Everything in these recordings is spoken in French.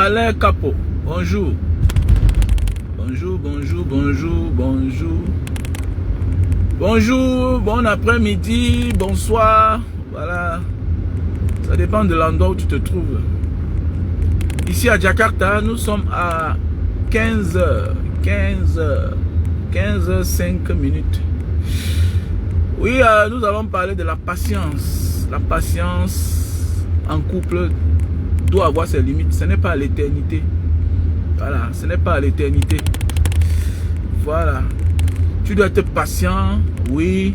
Alain Capo, bonjour. Bonjour, bonjour, bonjour, bonjour. Bonjour, bon après-midi, bonsoir. Voilà. Ça dépend de l'endroit où tu te trouves. Ici à Jakarta, nous sommes à 15h. 15h05 minutes. Oui, nous allons parler de la patience. La patience en couple doit avoir ses limites. Ce n'est pas à l'éternité. Voilà, ce n'est pas à l'éternité. Voilà. Tu dois être patient, oui.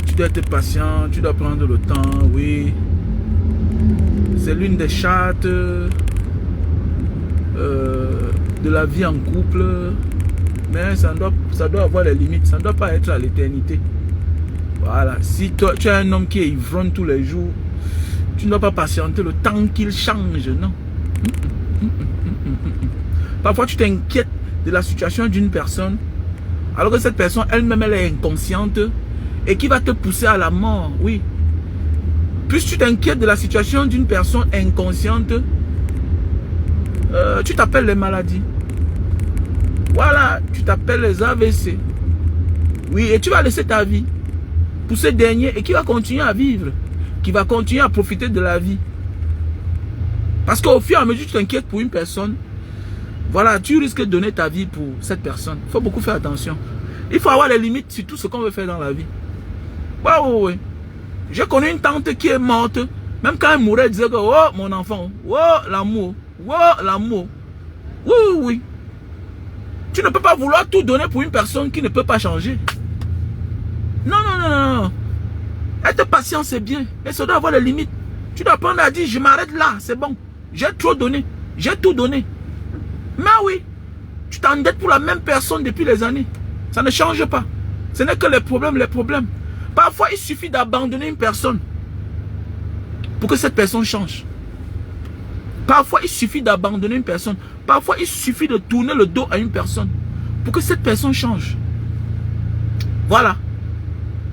Tu dois être patient, tu dois prendre le temps, oui. C'est l'une des chartes de la vie en couple. Mais ça doit avoir des limites. Ça ne doit pas être à l'éternité. Voilà. Si toi, tu es un homme qui est ivrogne tous les jours, tu ne dois pas patienter le temps qu'il change, non. Parfois, tu t'inquiètes de la situation d'une personne, alors que cette personne elle-même, elle est inconsciente et qui va te pousser à la mort, oui. Plus tu t'inquiètes de la situation d'une personne inconsciente, tu t'appelles les maladies. Voilà, tu t'appelles les AVC. Oui, et tu vas laisser ta vie pour ce dernier et qui va continuer à vivre, qui va continuer à profiter de la vie. Parce qu'au fur et à mesure que tu t'inquiètes pour une personne, voilà, tu risques de donner ta vie pour cette personne. Il faut beaucoup faire attention. Il faut avoir les limites sur tout ce qu'on veut faire dans la vie. Waouh, oui. J'ai connu une tante qui est morte. Même quand elle mourait, elle disait que, oh, mon enfant, oh, l'amour, oh, l'amour. Oui, oui, oui. Tu ne peux pas vouloir tout donner pour une personne qui ne peut pas changer. Non, non, non, non. Être patient, c'est bien. Mais ça doit avoir des limites. Tu dois apprendre à dire, je m'arrête là, c'est bon. J'ai trop donné. J'ai tout donné. Mais oui, tu t'endettes pour la même personne depuis des années. Ça ne change pas. Ce n'est que les problèmes, les problèmes. Parfois, il suffit d'abandonner une personne pour que cette personne change. Parfois, il suffit d'abandonner une personne. Parfois, il suffit de tourner le dos à une personne pour que cette personne change. Voilà.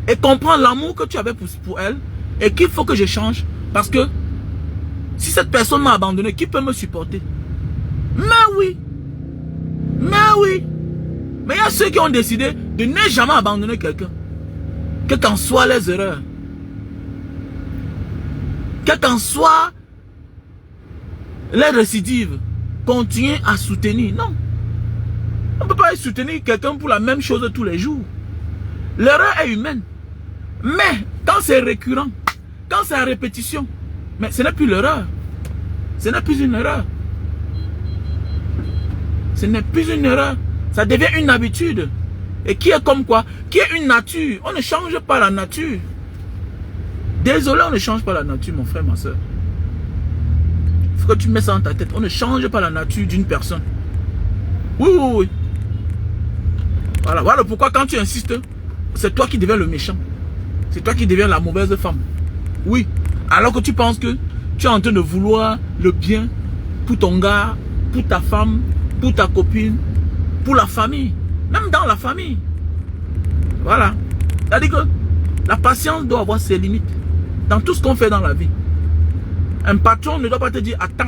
Et comprendre l'amour que tu avais pour elle et qu'il faut que je change. Parce que si cette personne m'a abandonné, qui peut me supporter? Mais oui. Mais oui. Mais il y a ceux qui ont décidé de ne jamais abandonner quelqu'un. Quelles qu'en soient les erreurs. Quelles qu'en soient les récidives. Continuer à soutenir. Non. On ne peut pas soutenir quelqu'un pour la même chose tous les jours. L'erreur est humaine. Mais quand c'est récurrent, quand c'est à répétition, mais ce n'est plus l'erreur. Ce n'est plus une erreur. Ce n'est plus une erreur. Ça devient une habitude. Et qui est comme quoi? Qui est une nature. On ne change pas la nature. Désolé, on ne change pas la nature, mon frère, ma soeur. Il faut que tu mets ça dans ta tête. On ne change pas la nature d'une personne. Oui, oui, oui. Voilà, voilà pourquoi quand tu insistes, c'est toi qui deviens le méchant. C'est toi qui deviens la mauvaise femme. Oui. Alors que tu penses que tu es en train de vouloir le bien pour ton gars, pour ta femme, pour ta copine, pour la famille, même dans la famille. Voilà. C'est-à-dire que la patience doit avoir ses limites dans tout ce qu'on fait dans la vie. Un patron ne doit pas te dire attends,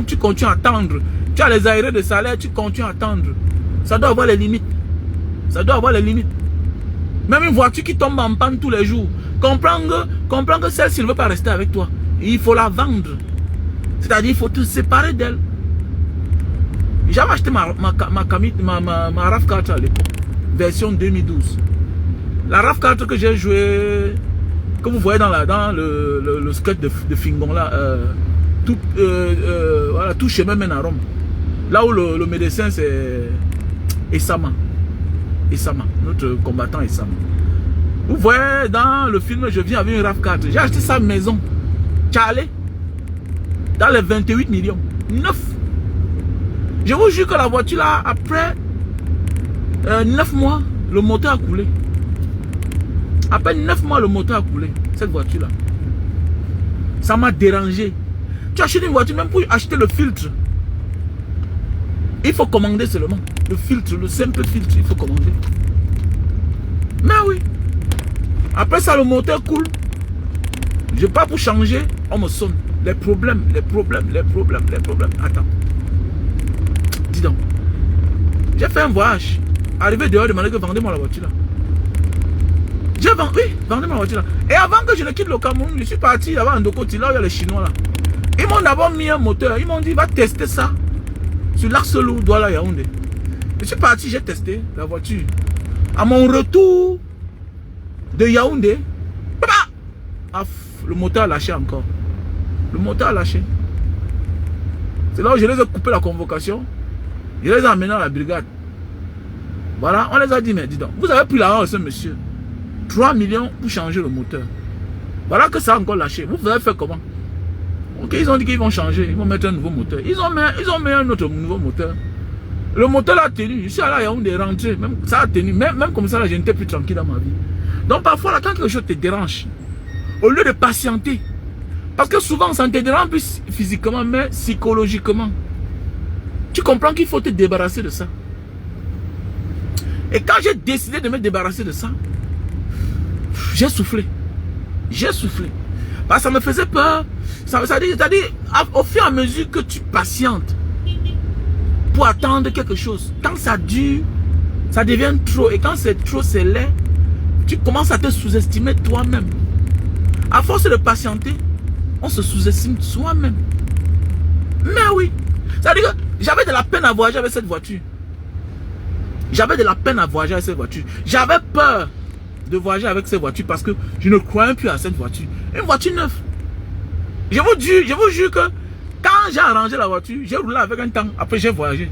tu continues à attendre. Tu as les aérés de salaire, tu continues à attendre. Ça doit avoir les limites. Ça doit avoir les limites. Même une voiture qui tombe en panne tous les jours, comprends que celle-ci ne veut pas rester avec toi. Il faut la vendre. C'est-à-dire il faut te séparer d'elle. J'avais acheté ma RAV4 à l'époque, version 2012. La RAV4 que j'ai joué, que vous voyez dans le sketch de Fingon là, voilà, tout chemin mène à Rome. Là où le médecin c'est Esama. Esama, notre combattant Esama. Vous voyez dans le film, je viens avec une RAV4. J'ai acheté sa maison, Charlie, dans les 28 millions. 9. Je vous jure que la voiture là, après 9 mois, le moteur a coulé. Après 9 mois, le moteur a coulé. Cette voiture là. Ça m'a dérangé. Tu achètes une voiture, même pour acheter le filtre. Il faut commander seulement. Le filtre, le simple filtre, il faut commander. Mais oui. Après ça, le moteur coule. Je pars pour changer, on me sonne. Les problèmes. Attends. Dis donc. J'ai fait un voyage. Arrivé dehors, demandé que vendez-moi la voiture là. Oui, vendez-moi la voiture là. Et avant que je ne quitte le Cameroun, je suis parti là-bas en Dokoti, là où il y a les Chinois là. Ils m'ont d'abord mis un moteur. Ils m'ont dit, va tester ça sur l'Arcelou, Douala, Yaoundé. Je suis parti, j'ai testé la voiture. À mon retour de Yaoundé, le moteur a lâché encore. Le moteur a lâché. C'est là où je les ai coupé la convocation. Je les ai emmenés à la brigade. Voilà, on les a dit, mais dis donc, vous avez pris l'argent de ce monsieur. 3 millions pour changer le moteur. Voilà que ça a encore lâché. Vous avez fait comment? Ok, ils ont dit qu'ils vont changer, ils vont mettre un nouveau moteur. Ils ont mis un autre nouveau moteur. Le moteur a tenu. Je suis allé à Yaoundé rentrer. Même, ça a tenu. Même comme ça, là, je n'étais plus tranquille dans ma vie. Donc parfois, là, quand quelque chose te dérange, au lieu de patienter, parce que souvent, ça ne te dérange plus physiquement, mais psychologiquement, tu comprends qu'il faut te débarrasser de ça. Et quand j'ai décidé de me débarrasser de ça, j'ai soufflé. J'ai soufflé. Parce que ça me faisait peur. C'est-à-dire, au fur et à mesure que tu patientes pour attendre quelque chose, quand ça dure, ça devient trop. Et quand c'est trop, c'est laid, tu commences à te sous-estimer toi-même. À force de patienter, on se sous-estime soi-même. Mais oui. C'est-à-dire que j'avais de la peine à voyager avec cette voiture. J'avais de la peine à voyager avec cette voiture. J'avais peur de voyager avec cette voiture parce que je ne croyais plus à cette voiture. Une voiture neuve. Je vous jure que quand j'ai arrangé la voiture, j'ai roulé avec un temps. Après, j'ai voyagé.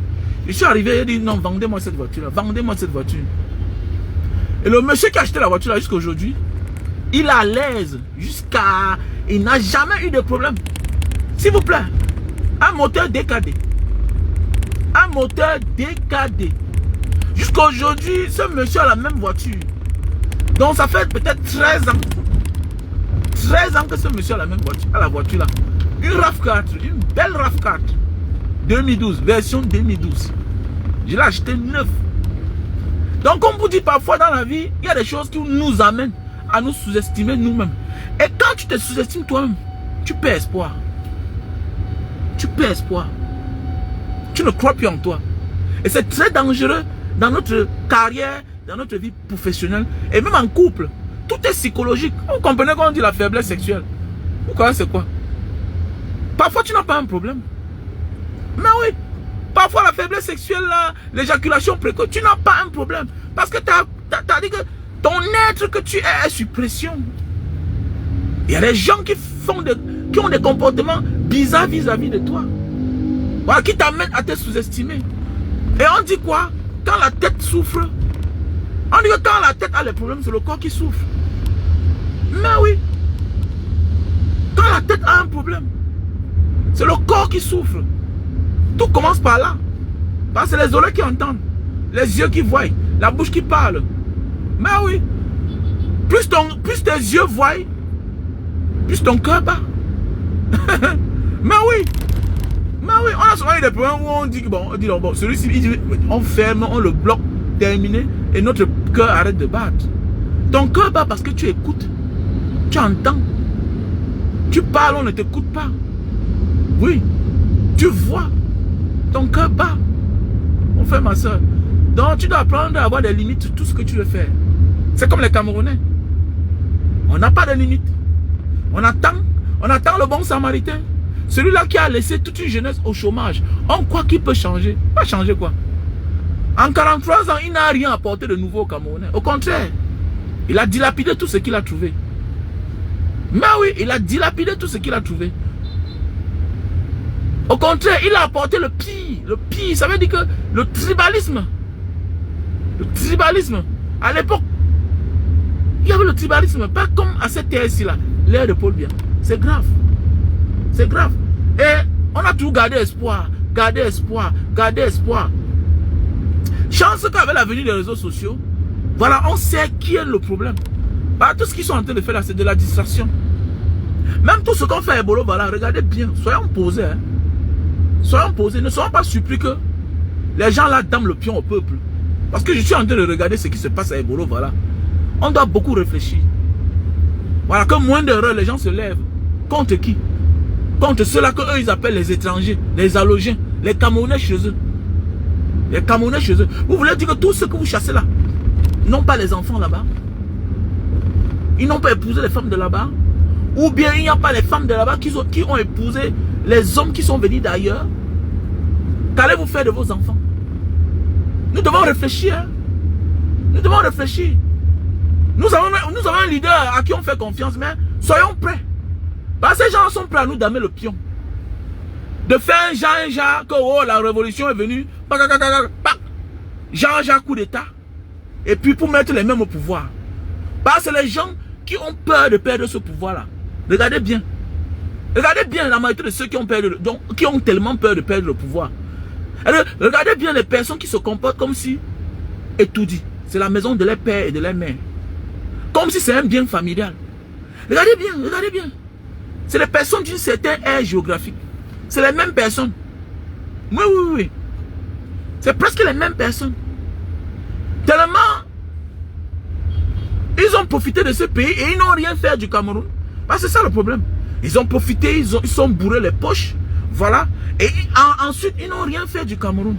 Je suis arrivé et dit non, vendez-moi cette voiture-là. Vendez-moi cette voiture. Et le monsieur qui a acheté la voiture-là jusqu'à aujourd'hui, il est à l'aise. Il n'a jamais eu de problème. S'il vous plaît, un moteur DKD. Un moteur DKD. Jusqu'à aujourd'hui, ce monsieur a la même voiture. Donc ça fait peut-être 13 ans. 13 ans que ce monsieur a la même voiture. A la voiture là. Une RAV4. Une belle RAV4. 2012. Version 2012. Je l'ai acheté neuf. Donc comme vous dites parfois dans la vie, il y a des choses qui nous amènent à nous sous-estimer nous-mêmes. Et quand tu te sous-estimes toi-même, tu perds espoir. Tu perds espoir. Tu ne crois plus en toi. Et c'est très dangereux dans notre carrière, dans notre vie professionnelle et même en couple. Tout est psychologique. Vous comprenez quand on dit la faiblesse sexuelle? Vous croyez c'est quoi? Parfois tu n'as pas un problème. Mais oui. Parfois la faiblesse sexuelle, l'éjaculation précoce, tu n'as pas un problème. Parce que tu as dit que ton être que tu es sous pression. Il y a des gens qui ont des comportements bizarres vis-à-vis de toi. Voilà, qui t'amènent à te sous-estimer. Et on dit quoi? Quand la tête souffre, on dit que quand la tête a les problèmes, c'est le corps qui souffre. Mais oui. Quand la tête a un problème, c'est le corps qui souffre. Tout commence par là. Parce que c'est les oreilles qui entendent, les yeux qui voient, la bouche qui parle. Mais oui. Plus tes yeux voient, plus ton cœur bat. Mais oui. Mais oui, on a souvent eu des problèmes où on dit que bon, celui-ci, on ferme, on le bloque, terminé, et notre cœur arrête de battre. Ton cœur bat parce que tu écoutes, tu entends, tu parles, on ne t'écoute pas. Oui, tu vois, ton cœur bat. Mon frère, ma soeur. Donc tu dois apprendre à avoir des limites sur tout ce que tu veux faire. C'est comme les Camerounais. On n'a pas de limites. On attend le bon samaritain. Celui-là qui a laissé toute une jeunesse au chômage. On croit qu'il peut changer. Pas changer quoi? En 43 ans, il n'a rien apporté de nouveau au Camerounais. Au contraire, il a dilapidé tout ce qu'il a trouvé. Mais oui, il a dilapidé tout ce qu'il a trouvé. Au contraire, il a apporté le pire. Le pire, ça veut dire que le tribalisme. Le tribalisme. À l'époque, il y avait le tribalisme. Pas comme à cette terre-ci là. L'air de Paul Biya. C'est grave. C'est grave. Et on a toujours gardé espoir. Gardé espoir. Gardé espoir. Chance qu'avec la venue des réseaux sociaux, voilà, on sait qui est le problème. Bah, tout ce qu'ils sont en train de faire là, c'est de la distraction. Même tout ce qu'on fait à Ebolo, voilà, regardez bien. Soyons posés. Hein. Soyons posés. Ne soyons pas surpris que les gens là dament le pion au peuple. Parce que je suis en train de regarder ce qui se passe à Ebolo, voilà. On doit beaucoup réfléchir. Voilà, que moins d'erreurs, les gens se lèvent. Contre qui? contre ceux-là qu'eux ils appellent les étrangers, les allogènes, les Camerounais chez eux. Les Camerounais chez eux. Vous voulez dire que tous ceux que vous chassez là n'ont pas les enfants là-bas? Ils n'ont pas épousé les femmes de là-bas? Ou bien il n'y a pas les femmes de là-bas qui ont épousé les hommes qui sont venus d'ailleurs? Qu'allez-vous faire de vos enfants? Nous devons réfléchir. Hein? Nous devons réfléchir. Nous avons un leader à qui on fait confiance, mais soyons prêts. Parce que ces gens sont prêts à nous damer le pion. De faire un Jean, que oh, la révolution est venue. Jean, coup d'état. Et puis pour mettre les mêmes au pouvoir. Parce que les gens qui ont peur de perdre ce pouvoir-là, regardez bien. Regardez bien la majorité de ceux qui ont tellement peur de perdre le pouvoir. Alors, regardez bien les personnes qui se comportent comme si, et tout dit, c'est la maison de leurs pères et de leurs mères. Comme si c'est un bien familial. Regardez bien, regardez bien. C'est les personnes d'une certaine ère géographique. C'est les mêmes personnes. Oui, oui, oui. C'est presque les mêmes personnes. Tellement, ils ont profité de ce pays et ils n'ont rien fait du Cameroun. Parce que c'est ça le problème. Ils ont profité, ils sont bourrés les poches. Voilà. Et ensuite, ils n'ont rien fait du Cameroun.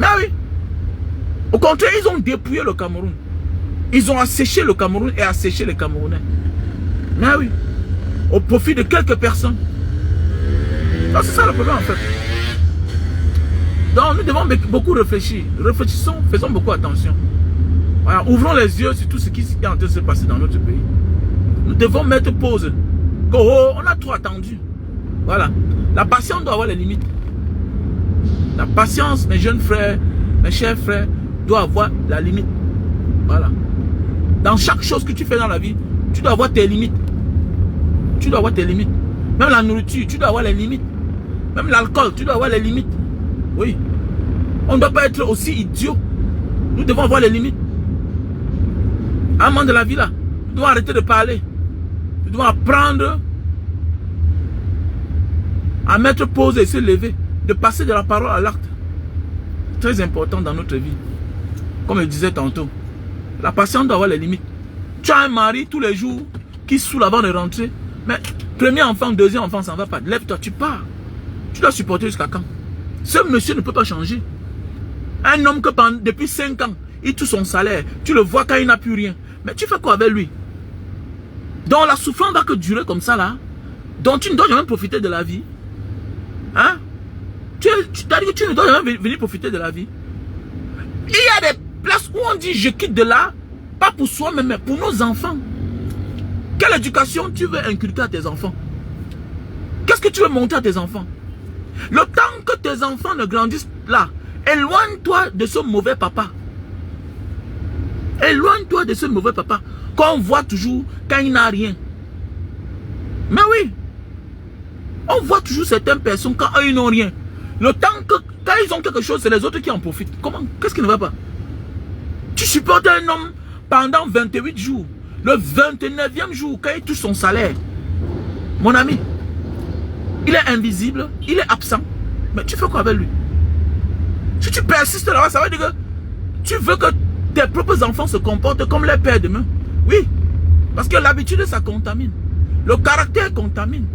Mais oui. Au contraire, ils ont dépouillé le Cameroun. Ils ont asséché le Cameroun et asséché les Camerounais. Mais oui. Au profit de quelques personnes. C'est ça le problème en fait. Donc nous devons beaucoup réfléchir. Réfléchissons, faisons beaucoup attention. Voilà, ouvrons les yeux sur tout ce qui est en train de se passer dans notre pays. Nous devons mettre pause. Oh, on a trop attendu. Voilà. La patience doit avoir les limites. La patience, mes jeunes frères, mes chers frères, doit avoir la limite. Voilà. Dans chaque chose que tu fais dans la vie, tu dois avoir tes limites. Tu dois avoir tes limites. Même la nourriture, tu dois avoir les limites. Même l'alcool, tu dois avoir les limites. Oui. On ne doit pas être aussi idiot. Nous devons avoir les limites. À un moment de la vie là, nous devons arrêter de parler. Nous devons apprendre à mettre pause et se lever. De passer de la parole à l'acte. Très important dans notre vie. Comme je disais tantôt. La patience doit avoir les limites. Tu as un mari tous les jours qui saoule avant de rentrer. Mais premier enfant, deuxième enfant, ça ne va pas. Lève-toi, tu pars. Tu dois supporter jusqu'à quand? Ce monsieur ne peut pas changer. Un homme que depuis 5 ans, il touche son salaire. Tu le vois quand il n'a plus rien. Mais tu fais quoi avec lui? Donc la souffrance va que durer comme ça là. Donc tu ne dois jamais profiter de la vie. Hein? Tu ne dois jamais venir profiter de la vie. Il y a des places où on dit je quitte de là. Pas pour soi-même, mais pour nos enfants. Quelle éducation tu veux inculquer à tes enfants? Qu'est-ce que tu veux montrer à tes enfants? Le temps que tes enfants ne grandissent là, éloigne-toi de ce mauvais papa. Éloigne-toi de ce mauvais papa qu'on voit toujours quand il n'a rien. Mais oui, on voit toujours certaines personnes quand eux ils n'ont rien. Le temps que quand ils ont quelque chose, c'est les autres qui en profitent. Comment? Qu'est-ce qui ne va pas? Tu supportes un homme pendant 28 jours. Le 29e jour, quand il touche son salaire, mon ami, il est invisible, il est absent. Mais tu fais quoi avec lui? Si tu persistes là-bas, ça veut dire que tu veux que tes propres enfants se comportent comme les pères demain. Oui, parce que l'habitude, ça contamine. Le caractère contamine.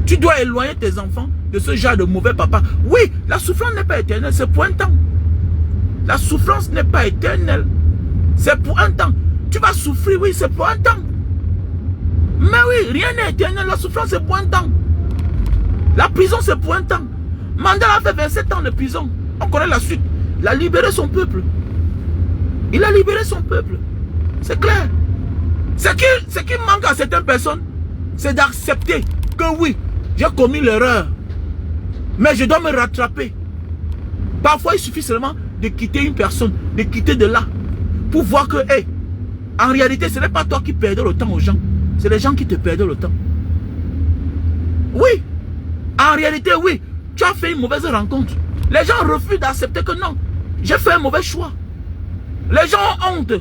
Tu dois éloigner tes enfants de ce genre de mauvais papa. Oui, la souffrance n'est pas éternelle, c'est pour un temps. La souffrance n'est pas éternelle. C'est pour un temps. Tu vas souffrir, oui, c'est pour un temps. Mais oui, rien n'est éternel. La souffrance, c'est pour un temps. La prison, c'est pour un temps. Mandela a fait 27 ans de prison. On connaît la suite. Il a libéré son peuple. Il a libéré son peuple. C'est clair. Ce qui manque à certaines personnes, c'est d'accepter que oui, j'ai commis l'erreur. Mais je dois me rattraper. Parfois, il suffit seulement de quitter une personne, de quitter de là, pour voir que, hey, en réalité, ce n'est pas toi qui perdais le temps aux gens. C'est les gens qui te perdaient le temps. Oui. En réalité, oui. Tu as fait une mauvaise rencontre. Les gens refusent d'accepter que non. J'ai fait un mauvais choix. Les gens ont honte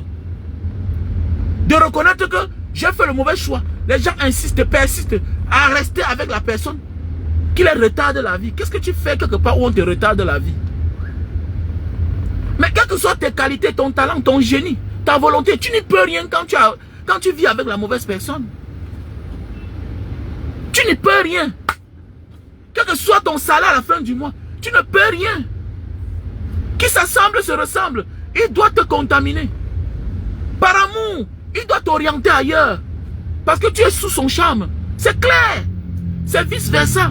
de reconnaître que j'ai fait le mauvais choix. Les gens insistent, persistent à rester avec la personne qui les retarde la vie. Qu'est-ce que tu fais quelque part où on te retarde la vie? Mais quelles que soient tes qualités, ton talent, ton génie, ta volonté, tu n'y peux rien quand tu vis avec la mauvaise personne. Tu ne peux rien. Quel que soit ton salaire à la fin du mois, tu ne peux rien. Qui s'assemble se ressemble. Il doit te contaminer. Par amour, il doit t'orienter ailleurs. Parce que tu es sous son charme. C'est clair. C'est vice versa.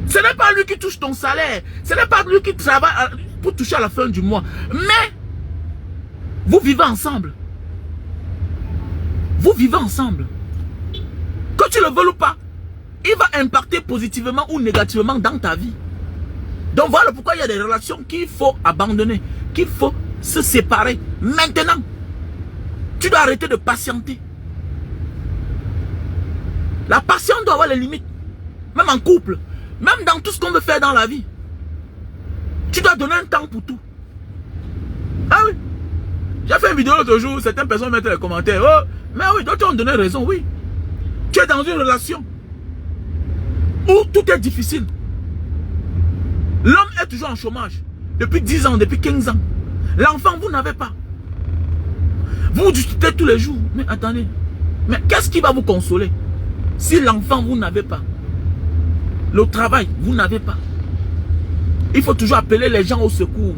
Ce n'est pas lui qui touche ton salaire. Ce n'est pas lui qui travaille pour toucher à la fin du mois. Mais, vous vivez ensemble. Vous vivez ensemble. Que tu le veuilles ou pas, il va impacter positivement ou négativement dans ta vie. Donc voilà pourquoi il y a des relations qu'il faut abandonner, qu'il faut se séparer maintenant. Tu dois arrêter de patienter. La patience doit avoir les limites. Même en couple, même dans tout ce qu'on veut faire dans la vie. Tu dois donner un temps pour tout. Ah oui. J'ai fait une vidéo l'autre jour, certaines personnes mettent les commentaires. Oh, mais oui, d'autres ont donné raison, oui. Tu es dans une relation où tout est difficile. L'homme est toujours en chômage. Depuis 10 ans, depuis 15 ans. L'enfant, vous n'avez pas. Vous discutez tous les jours. Mais attendez. Mais qu'est-ce qui va vous consoler? Si l'enfant, vous n'avez pas. Le travail, vous n'avez pas. Il faut toujours appeler les gens au secours.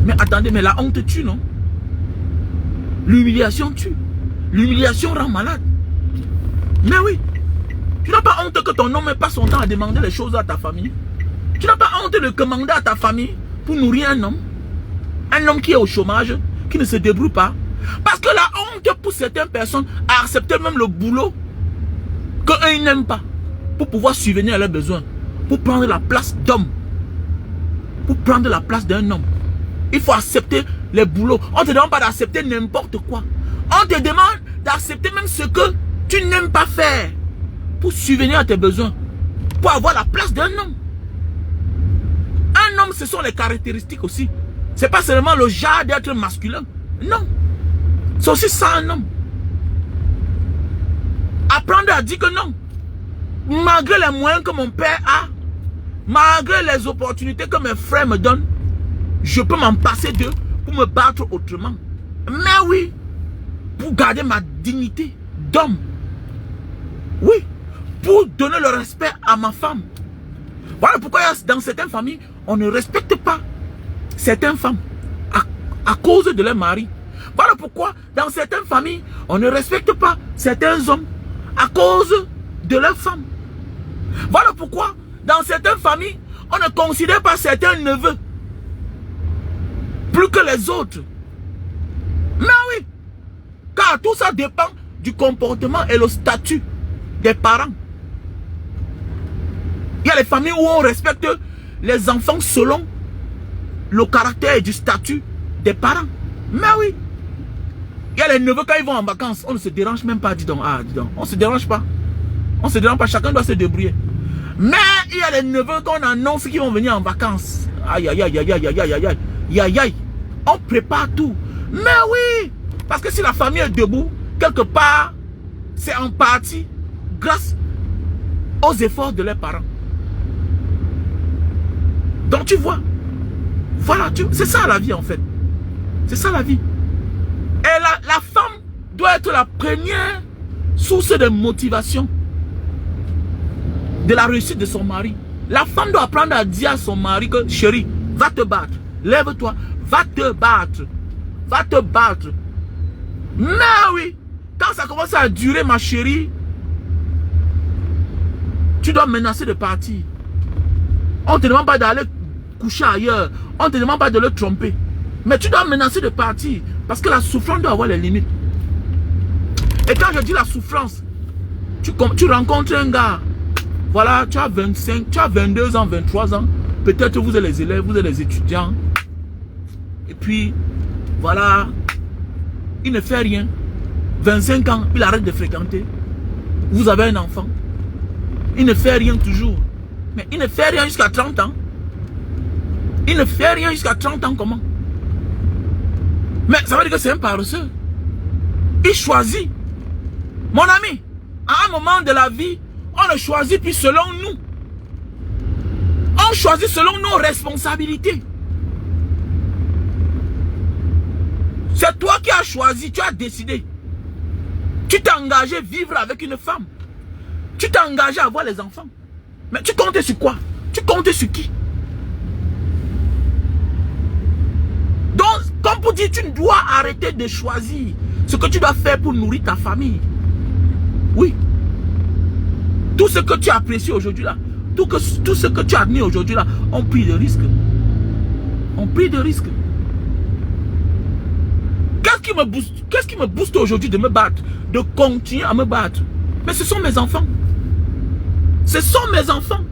Mais attendez, mais la honte tue, non? L'humiliation tue. L'humiliation rend malade. Mais oui. Tu n'as pas honte que ton homme passe son temps à demander les choses à ta famille. Tu n'as pas honte de commander à ta famille pour nourrir un homme. Un homme qui est au chômage, qui ne se débrouille pas. Parce que la honte pousse certaines personnes à accepter même le boulot qu'eux n'aiment pas. Pour pouvoir subvenir à leurs besoins. Pour prendre la place d'homme. Pour prendre la place d'un homme. Il faut accepter les boulots. On ne te demande pas d'accepter n'importe quoi. On te demande d'accepter même ce que tu n'aimes pas faire. Pour subvenir à tes besoins. Pour avoir la place d'un homme. Un homme, ce sont les caractéristiques aussi. C'est pas seulement le genre d'être masculin. Non. C'est aussi ça un homme. Apprendre à dire que non. Malgré les moyens que mon père a, malgré les opportunités que mes frères me donnent, je peux m'en passer d'eux pour me battre autrement. Mais oui, pour garder ma dignité d'homme. Oui, pour donner le respect à ma femme. Voilà pourquoi dans certaines familles, on ne respecte pas certaines femmes à cause de leur mari. Voilà pourquoi dans certaines familles, on ne respecte pas certains hommes à cause de leurs femmes. Voilà pourquoi dans certaines familles, on ne considère pas certains neveux plus que les autres. Mais oui, car tout ça dépend du comportement et le statut des parents. Il y a les familles où on respecte les enfants selon le caractère et du statut des parents. Mais oui. Il y a les neveux quand ils vont en vacances, on ne se dérange même pas, dis donc. Ah, dis donc. On ne se dérange pas. On ne se dérange pas, chacun doit se débrouiller. Mais il y a les neveux qu'on annonce qu'ils vont venir en vacances. Aïe, aïe, aïe, aïe, aïe, aïe, aïe, aïe, aïe, aïe. On prépare tout. Mais oui. Parce que si la famille est debout, quelque part, c'est en partie grâce aux efforts de leurs parents. Donc tu vois, voilà, c'est ça la vie en fait. C'est ça la vie. Et la femme doit être la première source de motivation de la réussite de son mari. La femme doit apprendre à dire à son mari que chérie, va te battre, lève-toi, va te battre, va te battre. Mais oui, quand ça commence à durer ma chérie, tu dois menacer de partir. On ne te demande pas d'aller coucher ailleurs. On ne te demande pas de le tromper. Mais tu dois menacer de partir. Parce que la souffrance doit avoir les limites. Et quand je dis la souffrance, tu rencontres un gars. Voilà, tu as 25, tu as 22 ans, 23 ans. Peut-être vous êtes les élèves, vous êtes les étudiants. Et puis, voilà, il ne fait rien. 25 ans, il arrête de fréquenter. Vous avez un enfant. Il ne fait rien toujours. Mais il ne fait rien jusqu'à 30 ans. Il ne fait rien jusqu'à 30 ans, comment? Mais ça veut dire que c'est un paresseux. Il choisit. Mon ami, à un moment de la vie, on ne choisit plus selon nous. On choisit selon nos responsabilités. C'est toi qui as choisi, tu as décidé. Tu t'es engagé à vivre avec une femme. Tu t'es engagé à avoir les enfants. Mais tu comptais sur quoi? Tu comptais sur qui? Donc, comme pour dire, tu dois arrêter de choisir ce que tu dois faire pour nourrir ta famille. Oui. Tout ce que tu apprécies aujourd'hui là, tout ce que tu admires aujourd'hui là, ont pris de risques. Ont pris de risques. Qu'est-ce qui me booste aujourd'hui de me battre, de continuer à me battre? Mais ce sont mes enfants. Ce sont mes enfants.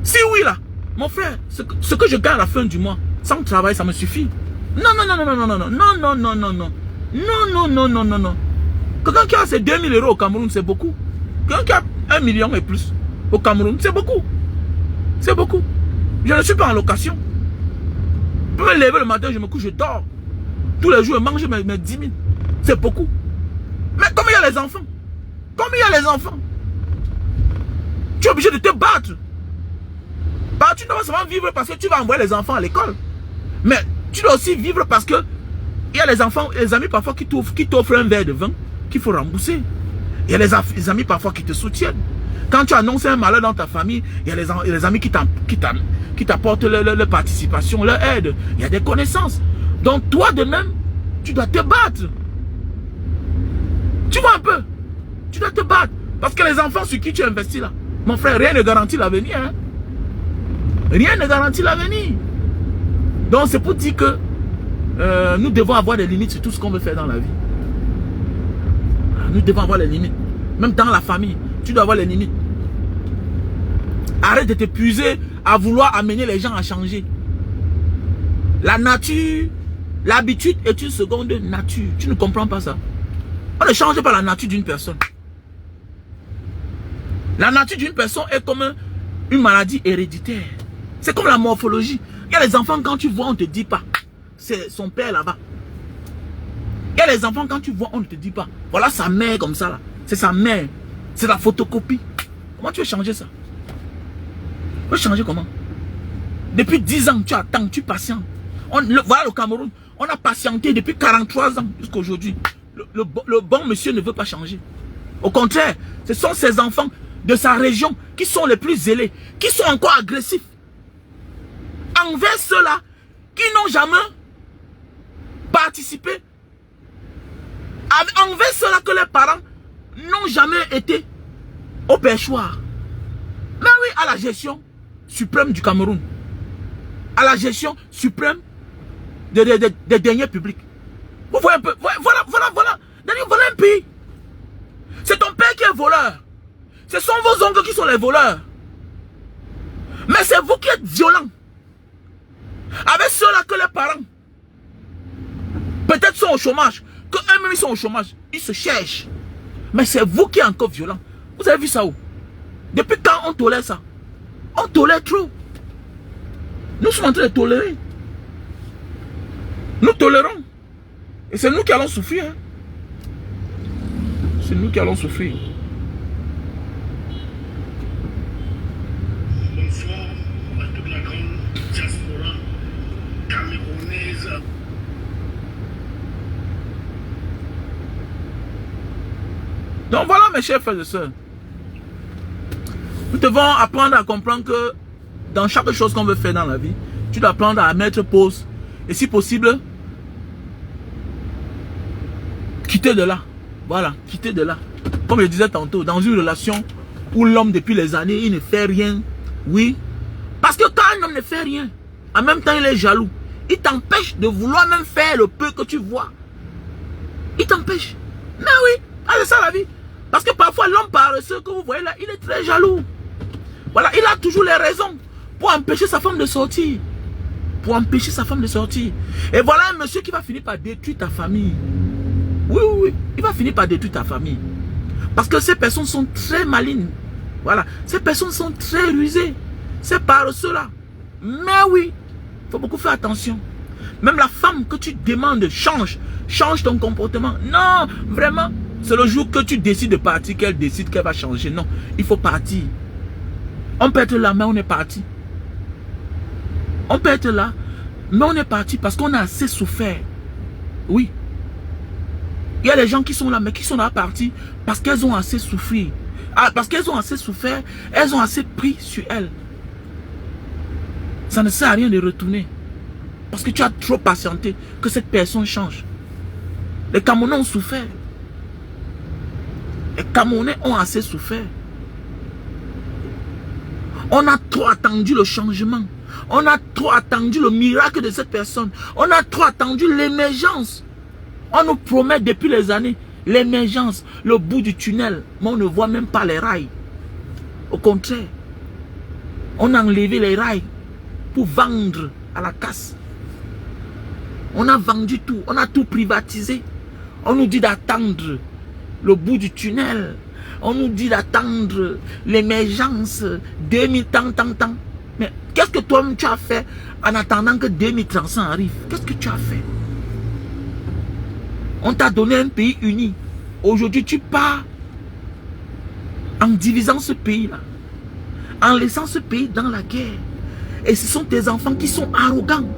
Si oui là, mon frère, ce que je gagne à la fin du mois, sans travail, ça me suffit. Non, non, non, non, non, non, non, non, non, non, non, non. Non, non, non, non, non, non. Quelqu'un qui a ses 2000 € au Cameroun, c'est beaucoup. Quelqu'un qui a 1 million et plus au Cameroun, c'est beaucoup. C'est beaucoup. Je ne suis pas en location. Je peux me lever le matin, je me couche, je dors. Tous les jours, je mange mes 10 000. C'est beaucoup. Mais comme il y a les enfants, tu es obligé de te battre. Bah, tu ne dois pas seulement vivre parce que tu vas envoyer les enfants à l'école. Mais tu dois aussi vivre parce que il y a les enfants, les amis parfois qui t'offrent un verre de vin qu'il faut rembourser. Il y a les amis parfois qui te soutiennent. Quand tu annonces un malheur dans ta famille, il y a les amis qui t'apportent leur participation, leur aide. Il y a des connaissances. Donc toi de même, tu dois te battre. Tu vois un peu? Tu dois te battre. Parce que les enfants sur qui tu investis là, mon frère, rien ne garantit l'avenir. Hein? Rien ne garantit l'avenir. Donc c'est pour dire que nous devons avoir des limites sur tout ce qu'on veut faire dans la vie. Nous devons avoir les limites. Même dans la famille, tu dois avoir les limites. Arrête de t'épuiser à vouloir amener les gens à changer. La nature, l'habitude est une seconde nature. Tu ne comprends pas ça. On ne change pas la nature d'une personne. La nature d'une personne est comme une maladie héréditaire. C'est comme la morphologie. Il y a les enfants, quand tu vois, on ne te dit pas. C'est son père là-bas. Il y a les enfants, quand tu vois, on ne te dit pas. Voilà sa mère comme ça là. C'est sa mère. C'est la photocopie. Comment tu veux changer ça? Tu veux changer comment? Depuis 10 ans, tu attends, tu patientes. Voilà le Cameroun. On a patienté depuis 43 ans jusqu'à aujourd'hui. Le bon monsieur ne veut pas changer. Au contraire, ce sont ces enfants de sa région qui sont les plus zélés, qui sont encore agressifs. Envers ceux-là qui n'ont jamais participé. Envers ceux-là que les parents n'ont jamais été au perchoir. Mais oui, à la gestion suprême du Cameroun. À la gestion suprême des deniers publics. Vous voyez un peu, voilà un pays. C'est ton père qui est voleur. Ce sont vos oncles qui sont les voleurs. Mais c'est vous qui êtes violents. Avec ceux-là que les parents peut-être sont au chômage, que eux-mêmes ils sont au chômage, ils se cherchent. Mais c'est vous qui êtes encore violent. Vous avez vu ça où? Depuis quand on tolère ça? On tolère trop. Nous sommes en train de tolérer. Nous tolérons. Et c'est nous qui allons souffrir. Hein. C'est nous qui allons souffrir. Bonsoir à toute la grande diaspora camerounaise. Donc voilà mes chers frères et sœurs. Nous devons apprendre à comprendre que dans chaque chose qu'on veut faire dans la vie, tu dois apprendre à mettre pause. Et si possible, quitter de là. Voilà, quitter de là. Comme je disais tantôt, dans une relation où l'homme depuis les années, il ne fait rien. Oui. Parce que quand un homme ne fait rien, en même temps il est jaloux. Il t'empêche de vouloir même faire le peu que tu vois. Il t'empêche. Mais oui, c'est ça la vie. Parce que parfois l'homme paresseux que vous voyez là, il est très jaloux. Voilà, il a toujours les raisons pour empêcher sa femme de sortir. Pour empêcher sa femme de sortir. Et voilà un monsieur qui va finir par détruire ta famille. Oui, oui, oui. Il va finir par détruire ta famille. Parce que ces personnes sont très malignes. Voilà. Ces personnes sont très rusées. C'est paresseux-là. Mais oui, il faut beaucoup faire attention. Même la femme que tu demandes, change ton comportement. Non, vraiment. C'est le jour que tu décides de partir qu'elle décide qu'elle va changer. Non, il faut partir. On peut être là, mais on est parti. On peut être là, mais on est parti parce qu'on a assez souffert. Oui. Il y a des gens qui sont là, mais qui sont là partis parce qu'elles ont assez souffert. Ah, parce qu'elles ont assez souffert, elles ont assez pris sur elles. Ça ne sert à rien de retourner. Parce que tu as trop patienté que cette personne change. Les Camerounais ont souffert. Les Camerounais ont assez souffert. On a trop attendu le changement. On a trop attendu le miracle de cette personne. On a trop attendu l'émergence. On nous promet depuis les années l'émergence, le bout du tunnel. Mais on ne voit même pas les rails. Au contraire, on a enlevé les rails pour vendre à la casse. On a vendu tout. On a tout privatisé. On nous dit d'attendre le bout du tunnel. On nous dit d'attendre l'émergence 2000 tant. Mais qu'est-ce que toi-même tu as fait en attendant que 2300 arrive? Qu'est-ce que tu as fait? On t'a donné un pays uni. Aujourd'hui, tu pars en divisant ce pays-là. En laissant ce pays dans la guerre. Et ce sont tes enfants qui sont arrogants.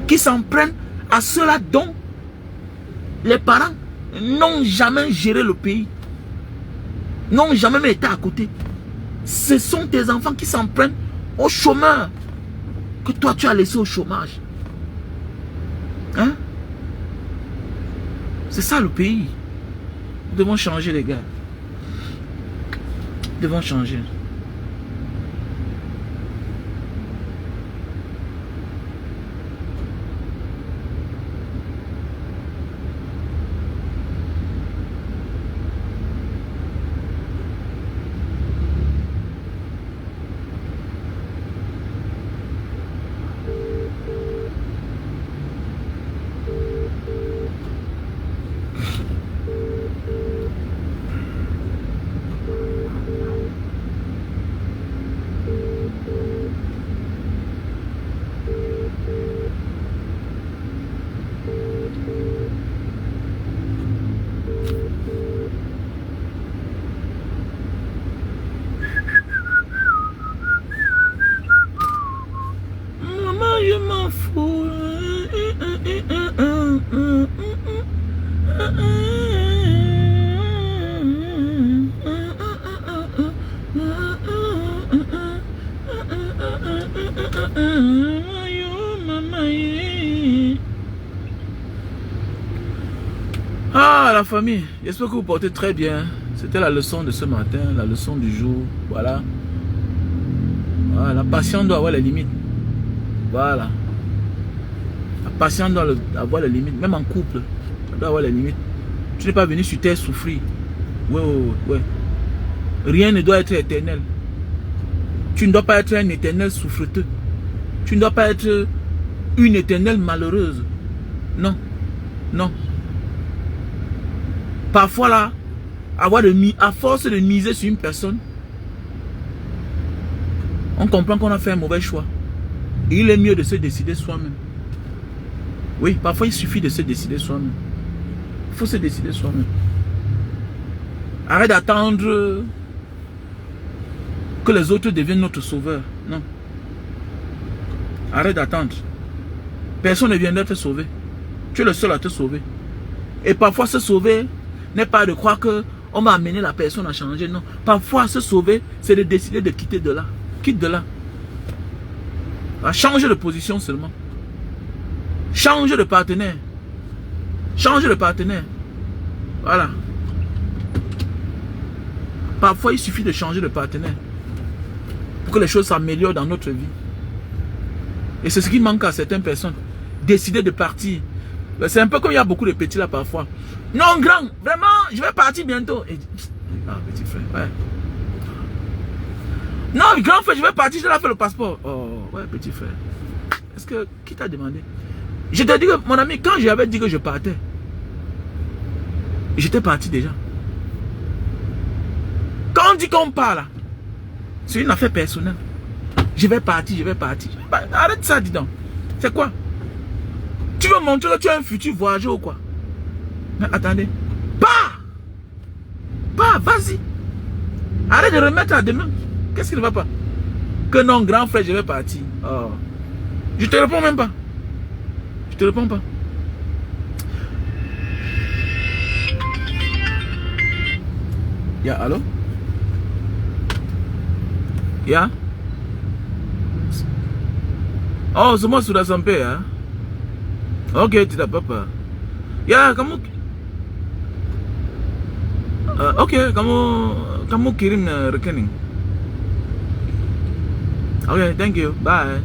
Qui s'en prennent à ceux-là dont les parents n'ont jamais géré le pays. N'ont jamais été à côté. Ce sont tes enfants qui s'en prennent aux chômeurs que toi tu as laissé au chômage. Hein? C'est ça le pays. Nous devons changer les gars. Nous devons changer. Je m'en fous. Ah, la famille, j'espère que vous portez très bien. C'était la leçon de ce matin, la leçon du jour. Voilà. Voilà, la patience doit avoir les limites. Voilà. La patience doit avoir les limites. Même en couple, ça doit avoir les limites. Tu n'es pas venu sur terre souffrir. Ouais. Rien ne doit être éternel. Tu ne dois pas être un éternel souffreteux. Tu ne dois pas être une éternelle malheureuse. Non. Parfois là, à force de miser sur une personne, on comprend qu'on a fait un mauvais choix. Et il est mieux de se décider soi-même. Oui, parfois il suffit de se décider soi-même. Il faut se décider soi-même. Arrête d'attendre que les autres deviennent notre sauveur. Non. Arrête d'attendre. Personne ne viendra te sauver. Tu es le seul à te sauver. Et parfois se sauver n'est pas de croire qu'on va amener la personne à changer. Non. Parfois se sauver, c'est de décider de quitter de là. Quitte de là. Change de position seulement. Change de partenaire. Change de partenaire. Voilà. Parfois, il suffit de changer de partenaire pour que les choses s'améliorent dans notre vie. Et c'est ce qui manque à certaines personnes. Décider de partir. C'est un peu comme il y a beaucoup de petits là parfois. Non, grand, vraiment, je vais partir bientôt. Et, ah, petit frère, ouais. Non, grand frère, je vais partir, je dois faire le passeport. Oh, ouais, petit frère. Est-ce que, qui t'a demandé? Je te dis que, mon ami, quand j'avais dit que je partais, j'étais parti déjà. Quand on dit qu'on part là, c'est une affaire personnelle. Je vais partir. Arrête ça, dis donc. C'est quoi? Tu veux montrer que tu es un futur voyageur ou quoi? Mais attendez. Pars, vas-y. Arrête de remettre à demain. Qu'est-ce qui ne va pas? Que non, grand frère, je vais partir. Oh. Je te réponds même pas. Je te réponds pas. Yeah, allô? Yeah? Oh, c'est moi sur la Sampé, hein? Ok, tu t'as papa. Yeah, kamu... ok, kamu kirim rekening. Ok, thank you, bye.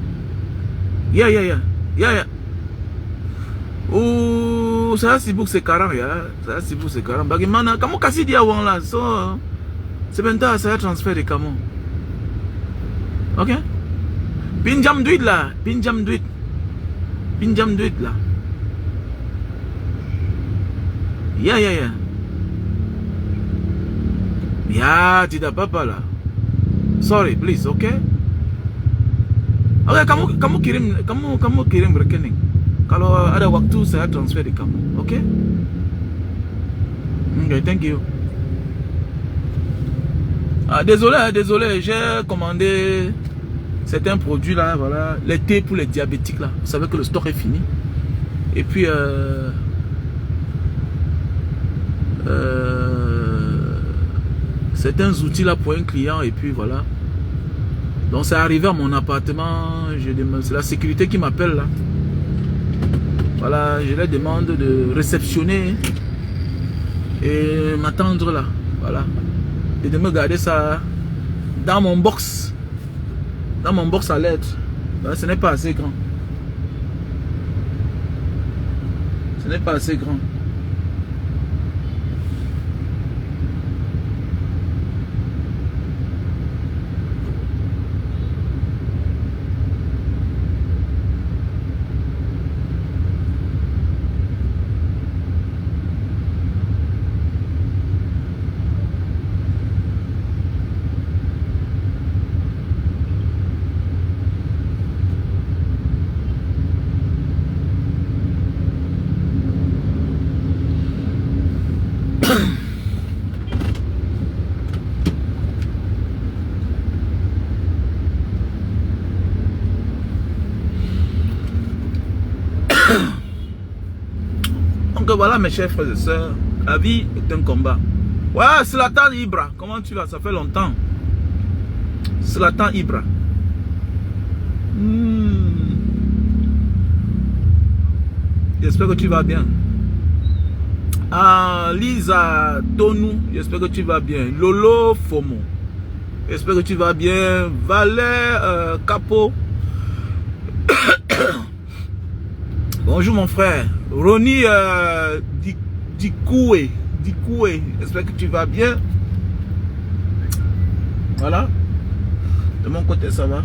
Yeah. Oh, ça c'est pour ces carans, ya. Ça c'est pour ces carans. Bagimana, kamu kasih dia uang lah. So, sebentar saya transfer di kamu. Ok? Pinjam duit lah, pinjam duit lah. Ya. Ya, tidak apa-apa lah. Sorry, please, okay? Oke, kamu kirim rekening. Kalau ada waktu saya transfer di kamu, oke? Ok, thank you. Désolé, j'ai commandé certains produits là, voilà, les thés pour les diabétiques là. Vous savez que le stock est fini. Et puis certains outils là pour un client, et puis voilà. Donc c'est arrivé à mon appartement, c'est la sécurité qui m'appelle là. Voilà, je leur demande de réceptionner et m'attendre là. Voilà. Et de me garder ça dans mon box. Dans mon box à lettres. Ce n'est pas assez grand. Ce n'est pas assez grand. Donc voilà mes chers frères et sœurs, la vie est un combat. Ouais, Zlatan Ibra, comment tu vas? Ça fait longtemps. Zlatan Ibra. J'espère que tu vas bien. Ah, Lisa Tonou, j'espère que tu vas bien. Lolo Fomo, j'espère que tu vas bien. Valère Capo. Bonjour mon frère. Ronnie Dikoué, j'espère que tu vas bien. Voilà. De mon côté, ça va.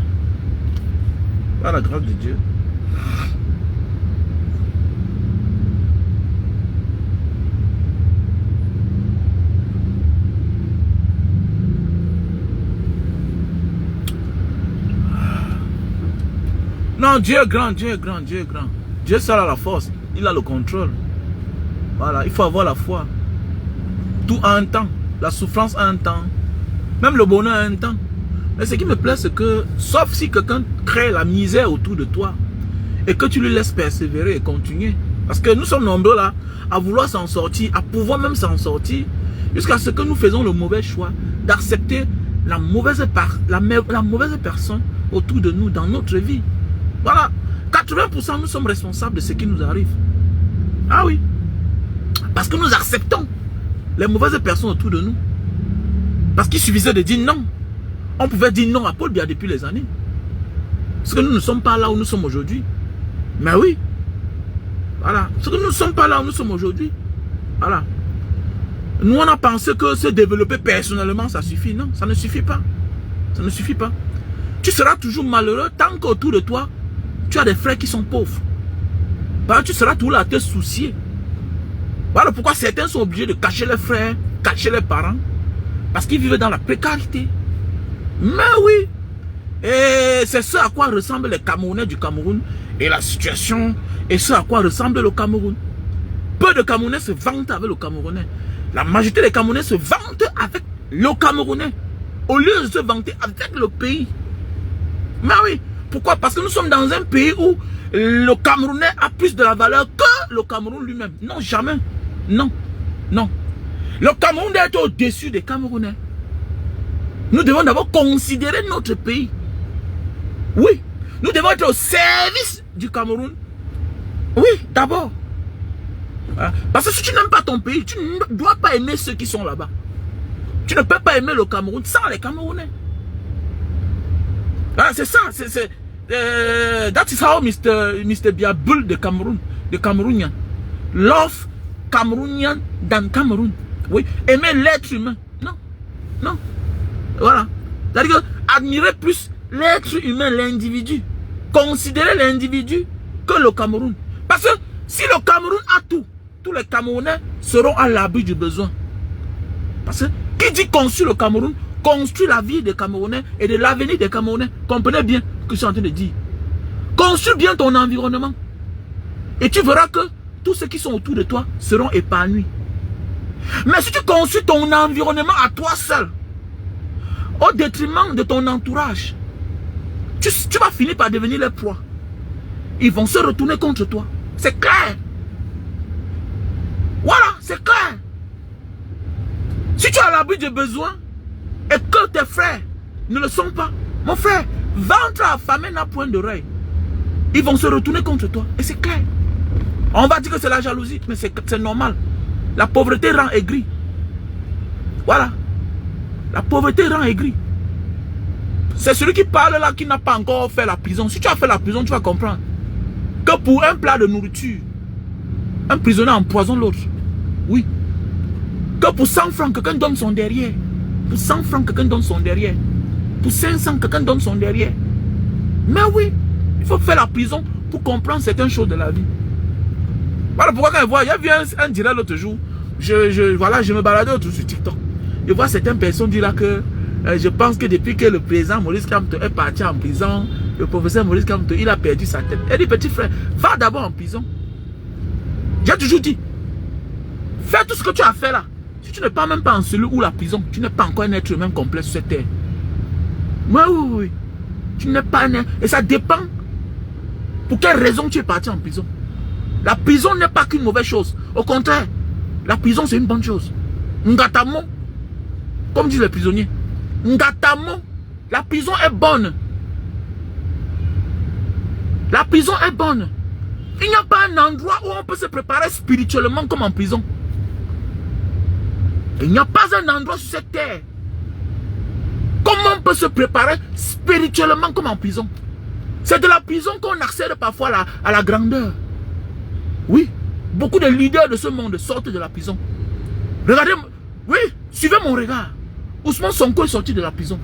Par la grâce de Dieu. Non, Dieu est grand, Dieu est grand, Dieu est grand. Dieu seul a la force, il a le contrôle. Voilà, il faut avoir la foi. Tout a un temps. La souffrance a un temps. Même le bonheur a un temps. Mais ce qui me plaît, c'est que, sauf si quelqu'un crée la misère autour de toi, et que tu lui laisses persévérer et continuer. Parce que nous sommes nombreux là, à vouloir s'en sortir, à pouvoir même s'en sortir, jusqu'à ce que nous faisons le mauvais choix d'accepter la mauvaise personne autour de nous dans notre vie. Voilà. 80% nous sommes responsables de ce qui nous arrive. Ah oui. Parce que nous acceptons les mauvaises personnes autour de nous. Parce qu'il suffisait de dire non. On pouvait dire non à Paul Biya depuis les années. Parce que nous ne sommes pas là où nous sommes aujourd'hui. Mais oui. Voilà. Parce que nous ne sommes pas là où nous sommes aujourd'hui. Voilà. Nous, on a pensé que se développer personnellement, ça suffit. Non, ça ne suffit pas. Ça ne suffit pas. Tu seras toujours malheureux tant qu'autour de toi, tu as des frères qui sont pauvres. Bah, tu seras toujours là à te soucier. Voilà pourquoi certains sont obligés de cacher les frères, cacher les parents. Parce qu'ils vivent dans la précarité. Mais oui. Et c'est ce à quoi ressemblent les Camerounais du Cameroun. Et la situation est ce à quoi ressemble le Cameroun. Peu de Camerounais se vantent avec le Camerounais. La majorité des Camerounais se vantent avec le Camerounais. Au lieu de se vanter avec le pays. Mais oui. Pourquoi? Parce que nous sommes dans un pays où le Camerounais a plus de la valeur que le Cameroun lui-même. Non, jamais. Non. Non. Le Cameroun doit être au-dessus des Camerounais. Nous devons d'abord considérer notre pays. Oui, nous devons être au service du Cameroun. Oui, d'abord. Parce que si tu n'aimes pas ton pays, tu ne dois pas aimer ceux qui sont là-bas. Tu ne peux pas aimer le Cameroun sans les Camerounais. C'est ça. That is how Mr. Biabul de Cameroun, de Camerounien. Love Camerounien dans Cameroun. Oui, aimer l'être humain. Non, non. Voilà. C'est-à-dire que admirer plus l'être humain, l'individu. Considérer l'individu que le Cameroun. Parce que si le Cameroun a tout, tous les Camerounais seront à l'abri du besoin. Parce que qui dit construire le Cameroun, construit la vie des Camerounais et de l'avenir des Camerounais. Comprenez bien ce que je suis en train de dire. Construis bien ton environnement. Et tu verras que tous ceux qui sont autour de toi seront épanouis. Mais si tu construis ton environnement à toi seul, au détriment de ton entourage, tu vas finir par devenir les proies. Ils vont se retourner contre toi. C'est clair. Voilà, c'est clair. Si tu as l'abri de besoin et que tes frères ne le sont pas, mon frère, ventre affamé n'a point d'oreille. Ils vont se retourner contre toi. Et c'est clair. On va dire que c'est la jalousie, mais c'est normal. La pauvreté rend aigri. Voilà. La pauvreté rend aigri. C'est celui qui parle là qui n'a pas encore fait la prison. Si tu as fait la prison, tu vas comprendre que pour un plat de nourriture, un prisonnier empoisonne l'autre. Oui. Que pour 100 francs, quelqu'un donne son derrière. Pour 100 francs, quelqu'un donne son derrière. Pour 500, quelqu'un donne son derrière. Mais oui, il faut faire la prison pour comprendre certaines choses de la vie. Voilà pourquoi quand je vois, il y a vu un direct l'autre jour, je me baladais autour sur TikTok. Je vois certaines personnes dire là que je pense que depuis que le président Maurice Kamto est parti en prison, le professeur Maurice Kamto, il a perdu sa tête. Elle dit, petit frère, va d'abord en prison. J'ai toujours dit, fais tout ce que tu as fait là. Si tu n'es pas même pas en cellule ou la prison, tu n'es pas encore un être humain complet sur cette terre. Oui. Tu n'es pas un... Et ça dépend pour quelle raison tu es parti en prison. La prison n'est pas qu'une mauvaise chose. Au contraire, la prison c'est une bonne chose. Ngatamo, comme disent les prisonniers. Ngatamo, la prison est bonne. La prison est bonne. Il n'y a pas un endroit où on peut se préparer spirituellement comme en prison. Il n'y a pas un endroit sur cette terre. Comment on peut se préparer spirituellement comme en prison? C'est de la prison qu'on accède parfois à la grandeur. Oui, beaucoup de leaders de ce monde sortent de la prison. Regardez, oui, suivez mon regard. Ousmane Sonko est sorti de la prison.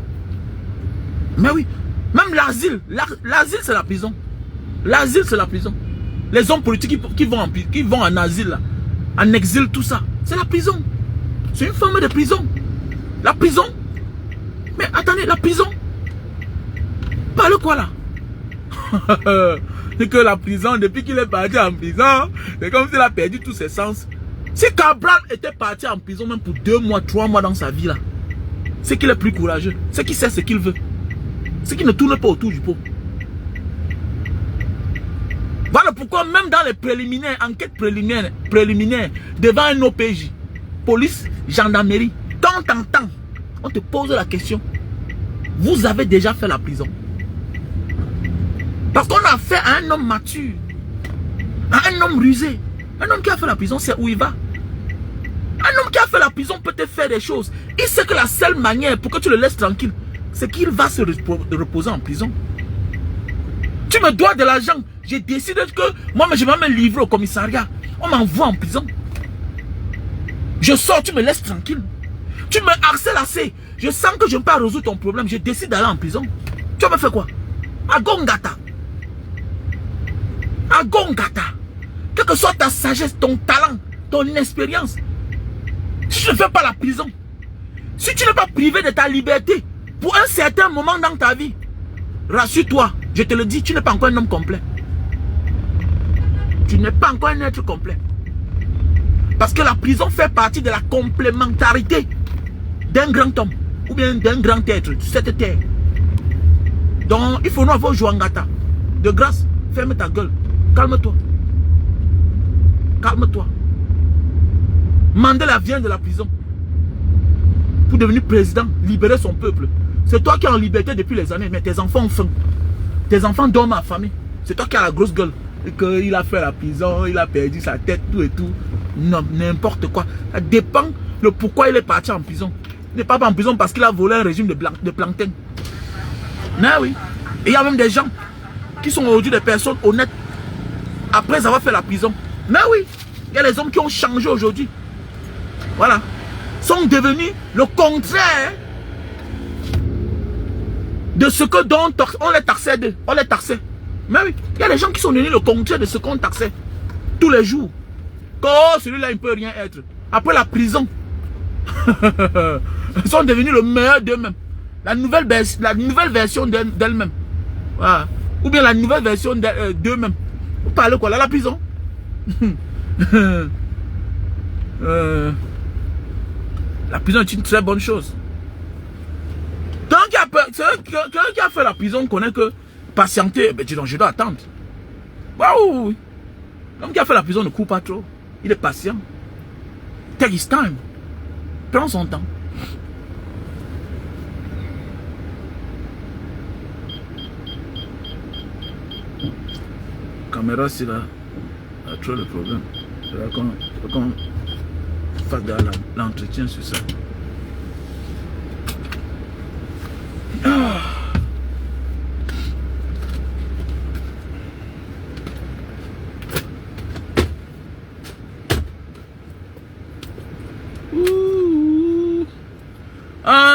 Mais oui, même l'asile, l'asile c'est la prison. L'asile c'est la prison. Les hommes politiques qui vont en asile, là, en exil, tout ça, c'est la prison. C'est une forme de prison. La prison. Mais attendez, la prison. Parle quoi là? C'est que la prison, depuis qu'il est parti en prison, c'est comme s'il a perdu tous ses sens. Si Cabral était parti en prison même pour 2 mois, 3 mois dans sa vie là, c'est qu'il est plus courageux. C'est qu'il sait ce qu'il veut. C'est qu'il ne tourne pas autour du pot. Voilà pourquoi même dans les préliminaires, enquêtes préliminaires, devant un OPJ, police, gendarmerie, temps en temps, on te pose la question. Vous avez déjà fait la prison? Parce qu'on a fait à un homme mature, à un homme rusé. Un homme qui a fait la prison, c'est où il va. Un homme qui a fait la prison peut te faire des choses. Il sait que la seule manière pour que tu le laisses tranquille, c'est qu'il va se reposer en prison. Tu me dois de l'argent. J'ai décidé que moi, je vais me livrer au commissariat. On m'envoie en prison. Je sors, tu me laisses tranquille. Tu me harcèles assez. Je sens que je ne peux pas résoudre ton problème. Je décide d'aller en prison. Tu vas me faire quoi? Agongata. Agongata. Quelle que soit ta sagesse, ton talent, ton expérience. Si tu ne fais pas la prison, si tu n'es pas privé de ta liberté pour un certain moment dans ta vie, rassure-toi, je te le dis, tu n'es pas encore un homme complet. Tu n'es pas encore un être complet. Parce que la prison fait partie de la complémentarité d'un grand homme ou bien d'un grand être sur cette terre. Donc, il faut nous avoir Jouangata. De grâce, ferme ta gueule. Calme-toi. Calme-toi. Mandela vient de la prison. pour devenir président, libérer son peuple. C'est toi qui es en liberté depuis les années, mais tes enfants ont faim. Tes enfants dorment à famille. C'est toi qui as la grosse gueule. Et qu'il a fait la prison, il a perdu sa tête, tout et tout. Non, n'importe quoi. Ça dépend de pourquoi il est parti en prison. Il n'est pas en prison parce qu'il a volé un régime de plancton. Mais oui. Et il y a même des gens qui sont aujourd'hui des personnes honnêtes après avoir fait la prison. Mais oui. Il y a des hommes qui ont changé aujourd'hui. Voilà. Sont devenus le contraire de ce que dont on les taxait d'eux. On les taxait. Mais oui, il y a des gens qui sont devenus le contraire de ce qu'on taxait tous les jours. Oh, celui-là, il ne peut rien être. Après la prison, ils sont devenus le meilleur d'eux-mêmes. La nouvelle version d'elle-même. Voilà. Ou bien la nouvelle version d'eux-mêmes. Vous parlez quoi là, la prison? La prison est une très bonne chose. Quelqu'un qui a fait la prison connaît que patienter, ben, je dois attendre. Waouh! L'homme qui a fait la prison ne court pas trop. Il est patient. Take his time. Prends son temps. Caméra, c'est là. A trop le problème. C'est là qu'on fasse l'entretien sur ça.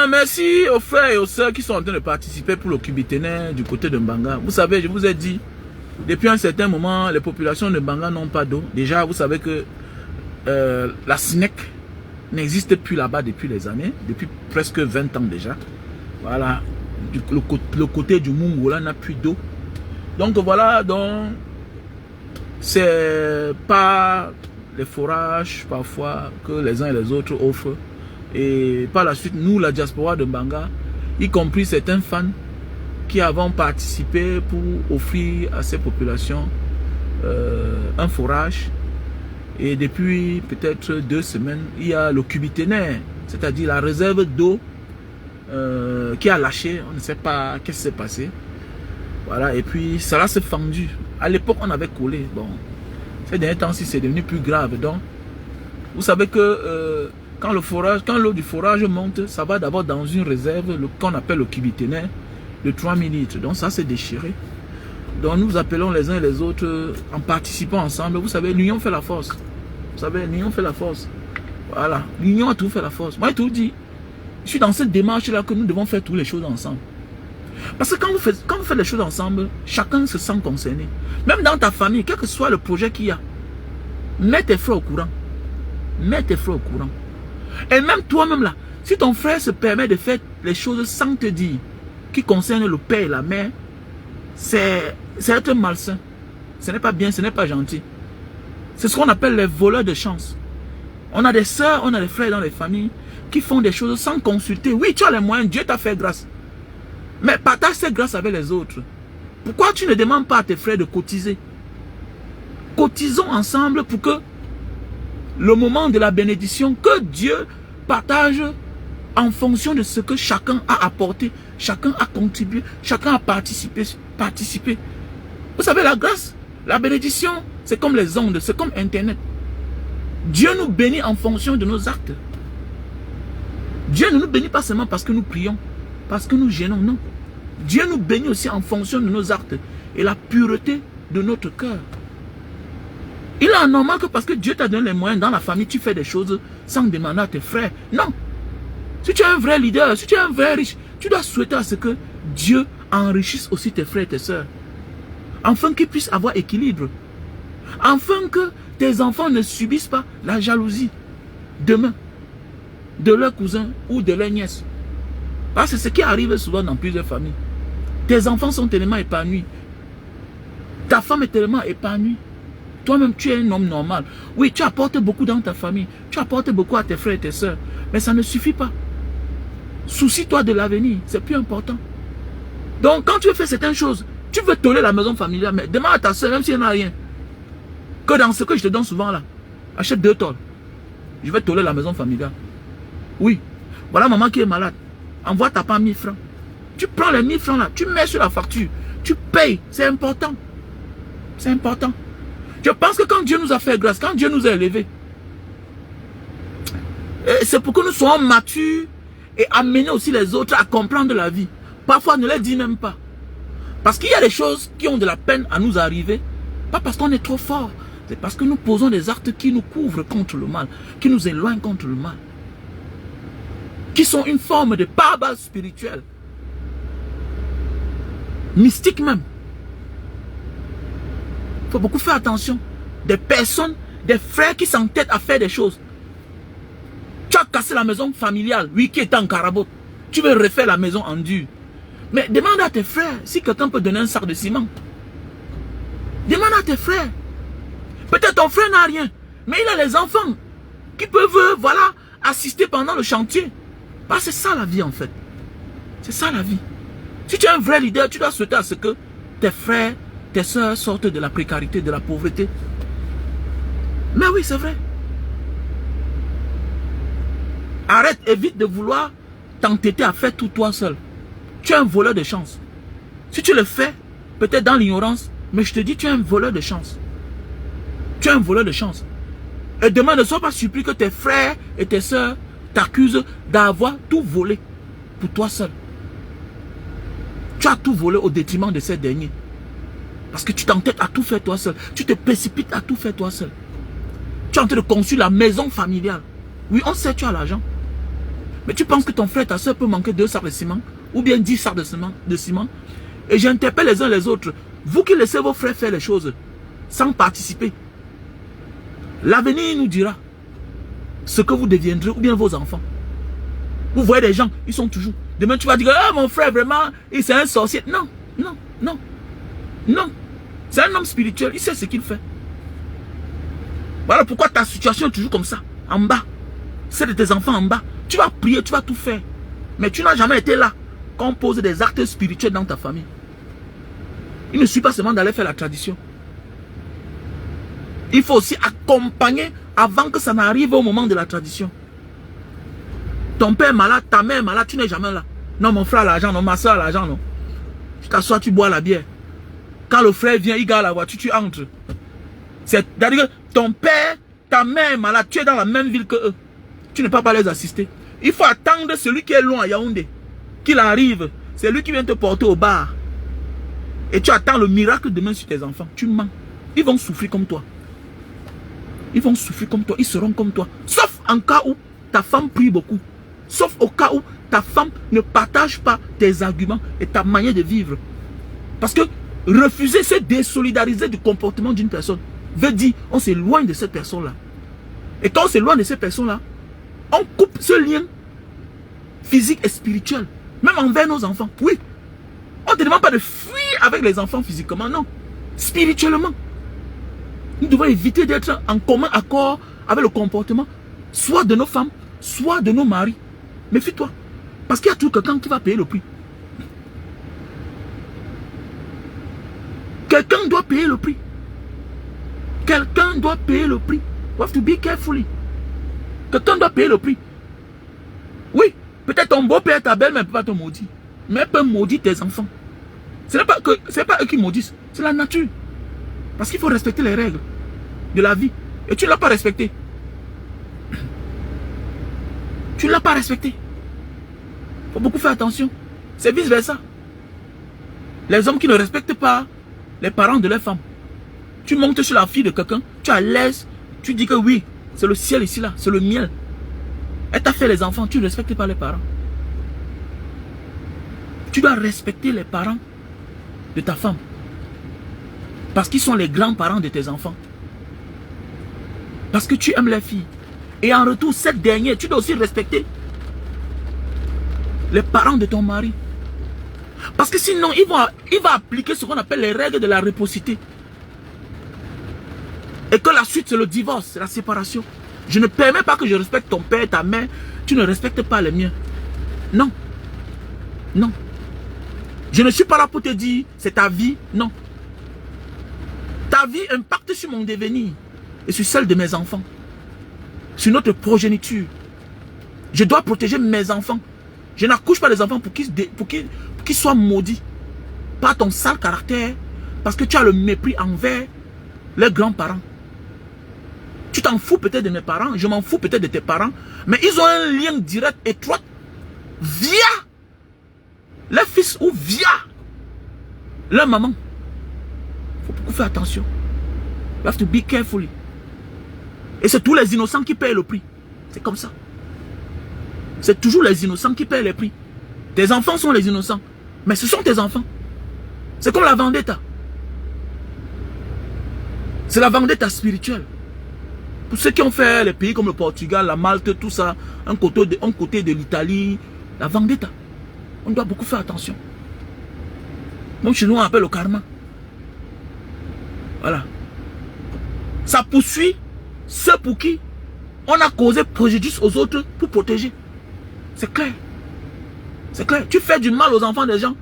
Merci aux frères et aux sœurs qui sont en train de participer pour le Kibitene du côté de Mbanga. Vous savez, je vous ai dit, depuis un certain moment, les populations de Mbanga n'ont pas d'eau. Déjà, vous savez que la SNEC n'existe plus là-bas depuis des années, depuis presque 20 ans déjà. Voilà, le côté du Mungola n'a plus d'eau. Donc voilà, donc c'est pas les forages parfois que les uns et les autres offrent. Et par la suite, nous, la diaspora de Mbanga, y compris certains fans qui avons participé pour offrir à ces populations un forage. Et depuis peut-être 2 semaines, il y a le Kibitene, c'est-à-dire la réserve d'eau qui a lâché. On ne sait pas qu'est-ce qui s'est passé. Voilà, et puis ça s'est fendu. À l'époque, on avait collé. Bon, ces derniers temps-ci, c'est devenu plus grave. Donc, vous savez que quand l'eau du forage monte, ça va d'abord dans une réserve qu'on appelle le Kibitene de 3000 litres. Donc ça s'est déchiré. Donc nous appelons les uns et les autres en participant ensemble. Vous savez, l'union fait la force. Vous savez, l'union fait la force. Voilà, l'union a tout fait la force. Moi, je tout dis. Je suis dans cette démarche-là que nous devons faire toutes les choses ensemble. Parce que quand vous faites les choses ensemble, chacun se sent concerné. Même dans ta famille, quel que soit le projet qu'il y a, mets tes frères au courant. Mets tes frères au courant. Et même toi-même là, si ton frère se permet de faire les choses sans te dire, qui concernent le père et la mère, c'est être malsain. Ce n'est pas bien, ce n'est pas gentil. C'est ce qu'on appelle les voleurs de chance. On a des soeurs, on a des frères dans les familles qui font des choses sans consulter. Oui, tu as les moyens, Dieu t'a fait grâce. Mais partage cette grâce avec les autres. Pourquoi tu ne demandes pas à tes frères de cotiser? Cotisons ensemble pour que le moment de la bénédiction, que Dieu partage en fonction de ce que chacun a apporté, chacun a contribué, chacun a participé. Vous savez, la grâce, la bénédiction, c'est comme les ondes, c'est comme Internet. Dieu nous bénit en fonction de nos actes. Dieu ne nous bénit pas seulement parce que nous prions, parce que nous gênons, non. Dieu nous bénit aussi en fonction de nos actes et la pureté de notre cœur. Il est anormal que parce que Dieu t'a donné les moyens dans la famille, tu fais des choses sans demander à tes frères. Non. Si tu es un vrai leader, si tu es un vrai riche, tu dois souhaiter à ce que Dieu enrichisse aussi tes frères et tes sœurs. Afin qu'ils puissent avoir équilibre. Afin que tes enfants ne subissent pas la jalousie demain de leurs cousins ou de leurs nièces. Parce que c'est ce qui arrive souvent dans plusieurs familles. Tes enfants sont tellement épanouis. Ta femme est tellement épanouie. Toi-même, tu es un homme normal. Oui, tu apportes beaucoup dans ta famille. Tu apportes beaucoup à tes frères et tes sœurs. Mais ça ne suffit pas. Soucie-toi de l'avenir. C'est plus important. Donc, quand tu veux faire certaines choses, tu veux toller la maison familiale, mais demande à ta soeur, même si elle n'a rien. Que dans ce que je te donne souvent là, achète 2 tôles. Je vais toller la maison familiale. Oui. Voilà maman qui est malade. Envoie ta part 1000 francs. Tu prends les 1000 francs là, tu mets sur la facture. Tu payes. C'est important. C'est important. Je pense que quand Dieu nous a fait grâce, quand Dieu nous a élevés, c'est pour que nous soyons matures et amener aussi les autres à comprendre la vie. Parfois, ne les dis même pas. Parce qu'il y a des choses qui ont de la peine à nous arriver. Pas parce qu'on est trop fort. C'est parce que nous posons des actes qui nous couvrent contre le mal. Qui nous éloignent contre le mal. Qui sont une forme de pare-balles spirituelle. Mystique même. Il faut beaucoup faire attention. Des personnes, des frères qui s'entêtent à faire des choses. Tu as cassé la maison familiale, oui, qui est en carabote. Tu veux refaire la maison en dur. Mais demande à tes frères si quelqu'un peut donner un sac de ciment. Demande à tes frères. Peut-être ton frère n'a rien, mais il a les enfants qui peuvent, voilà, assister pendant le chantier. Bah, c'est ça la vie en fait. C'est ça la vie. Si tu es un vrai leader, tu dois souhaiter à ce que tes frères, tes soeurs sortent de la précarité, de la pauvreté. Mais oui, c'est vrai. Arrête, évite de vouloir t'entêter à faire tout toi seul. Tu es un voleur de chance. Si tu le fais, peut-être dans l'ignorance, mais je te dis, tu es un voleur de chance. Tu es un voleur de chance. Et demain, ne sois pas surpris que tes frères et tes soeurs t'accusent d'avoir tout volé pour toi seul. Tu as tout volé au détriment de ces derniers. Parce que tu t'entêtes à tout faire toi seul. Tu te précipites à tout faire toi seul. Tu es en train de construire la maison familiale. Oui, on sait que tu as l'argent. Mais tu penses que ton frère et ta soeur peuvent manquer 2 sacs de ciment ou bien 10 sacs de ciment. Et j'interpelle les uns les autres. Vous qui laissez vos frères faire les choses sans participer. L'avenir nous dira ce que vous deviendrez ou bien vos enfants. Vous voyez des gens, ils sont toujours. Demain tu vas dire, ah mon frère vraiment, c'est un sorcier. Non, non, non, non. C'est un homme spirituel, il sait ce qu'il fait. Voilà pourquoi ta situation est toujours comme ça, en bas. C'est de tes enfants en bas. Tu vas prier, tu vas tout faire. Mais tu n'as jamais été là quand on pose des actes spirituels dans ta famille. Il ne suffit pas seulement d'aller faire la tradition. Il faut aussi accompagner avant que ça n'arrive au moment de la tradition. Ton père est malade, ta mère est malade, tu n'es jamais là. Non, mon frère a l'argent, non, ma soeur a l'argent, non. Tu t'assois, tu bois la bière. Quand le frère vient, il garde la voiture, tu entres. C'est-à-dire que ton père, ta mère est malade, tu es dans la même ville que eux. Tu ne peux pas les assister. Il faut attendre celui qui est loin à Yaoundé, qu'il arrive. C'est lui qui vient te porter au bar. Et tu attends le miracle demain sur tes enfants. Tu mens. Ils vont souffrir comme toi. Ils vont souffrir comme toi. Ils seront comme toi. Sauf en cas où ta femme prie beaucoup. Sauf au cas où ta femme ne partage pas tes arguments et ta manière de vivre. Parce que refuser, c'est désolidariser du comportement d'une personne. Veut dire, on s'éloigne de cette personne-là. Et quand on s'éloigne de cette personne-là, on coupe ce lien physique et spirituel. Même envers nos enfants. Oui. On ne te demande pas de fuir avec les enfants physiquement, non. Spirituellement. Nous devons éviter d'être en commun accord avec le comportement, soit de nos femmes, soit de nos maris. Méfie-toi. Parce qu'il y a toujours quelqu'un qui va payer le prix. Quelqu'un doit payer le prix. Quelqu'un doit payer le prix. You have to be carefully. Quelqu'un doit payer le prix. Oui, peut-être ton beau-père, ta belle-mère ne peut pas te maudire. Mais elle peut maudire tes enfants. Ce n'est pas eux qui maudissent, c'est la nature. Parce qu'il faut respecter les règles de la vie. Et tu ne l'as pas respecté. Tu ne l'as pas respecté. Il faut beaucoup faire attention. C'est vice-versa. Les hommes qui ne respectent pas les parents de leurs femmes. Tu montes sur la fille de quelqu'un, tu es à l'aise, tu dis que oui, c'est le ciel ici là, c'est le miel. Elle t'a fait les enfants, tu ne respectes pas les parents. Tu dois respecter les parents de ta femme. Parce qu'ils sont les grands-parents de tes enfants. Parce que tu aimes les filles. Et en retour, cette dernière, tu dois aussi respecter les parents de ton mari. Parce que sinon, il va appliquer ce qu'on appelle les règles de la réciprocité. Et que la suite, c'est le divorce, c'est la séparation. Je ne permets pas que je respecte ton père, ta mère. Tu ne respectes pas les miens. Non. Non. Je ne suis pas là pour te dire, c'est ta vie. Non. Ta vie impacte sur mon devenir et sur celle de mes enfants. Sur notre progéniture. Je dois protéger mes enfants. Je n'accouche pas les enfants pour qu'ils soient maudits par ton sale caractère, parce que tu as le mépris envers leurs grands-parents. Tu t'en fous peut-être de mes parents, je m'en fous peut-être de tes parents, mais ils ont un lien direct, étroit, via leur fils ou via leur maman. Il faut beaucoup faire attention. You have to be careful. Et c'est tous les innocents qui payent le prix. C'est comme ça. C'est toujours les innocents qui payent le prix. Tes enfants sont les innocents, mais ce sont tes enfants. C'est comme la vendetta. C'est la vendetta spirituelle. Pour ceux qui ont fait les pays comme le Portugal, la Malte, tout ça, un côté de l'Italie, la vendetta. On doit beaucoup faire attention. Même chez nous, on appelle le karma. Voilà. Ça poursuit ceux pour qui on a causé préjudice aux autres pour protéger. C'est clair. C'est clair. Tu fais du mal aux enfants des gens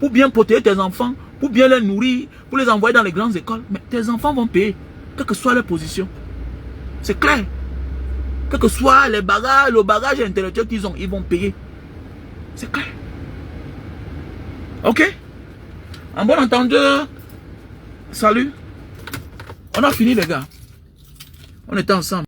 pour bien protéger tes enfants, pour bien les nourrir, pour les envoyer dans les grandes écoles. Mais tes enfants vont payer, quelle que soit leur position. C'est clair. Quel que soit le bagage intellectuel qu'ils ont, ils vont payer. C'est clair. Ok? En bon entendeur, salut. On a fini les gars. On était ensemble.